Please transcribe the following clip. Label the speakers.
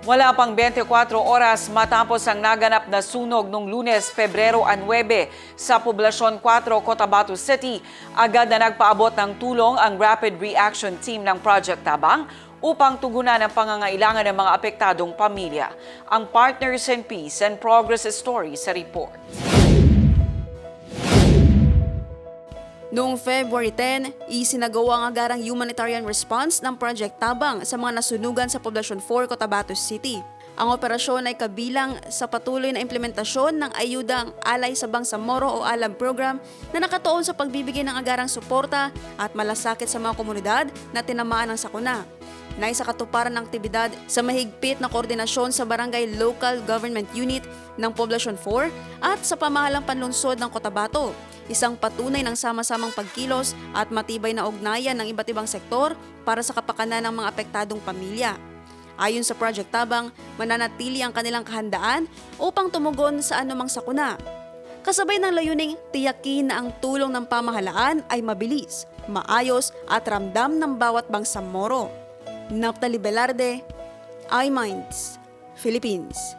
Speaker 1: Wala pang 24 oras matapos ang naganap na sunog noong Lunes, Pebrero 9 sa Poblasyon 4, Cotabato City. Agad na nagpaabot ng tulong ang Rapid Reaction Team ng Project Tabang upang tugunan ang pangangailangan ng mga apektadong pamilya. Ang Partners in Peace and Progress Story sa report.
Speaker 2: Noong February 10, isinagawa ang agarang humanitarian response ng Project Tabang sa mga nasunugan sa Poblasyon 4, Cotabato City. Ang operasyon ay kabilang sa patuloy na implementasyon ng ayudang Alay sa Bangsamoro o ALAB program na nakatuon sa pagbibigay ng agarang suporta at malasakit sa mga komunidad na tinamaan ng sakuna. Naisakatuparan ng aktibidad sa mahigpit na koordinasyon sa Barangay Local Government Unit ng Poblasyon 4 at sa pamahalang panlungsod ng Cotabato. Isang patunay ng sama-samang pagkilos at matibay na ugnayan ng iba't ibang sektor para sa kapakanan ng mga apektadong pamilya. Ayon sa Project Tabang, mananatili ang kanilang kahandaan upang tumugon sa anumang sakuna. Kasabay ng layuning tiyakin na ang tulong ng pamahalaan ay mabilis, maayos at ramdam ng bawat bangsamoro. Naphtali Velarde, iMinds, Philippines.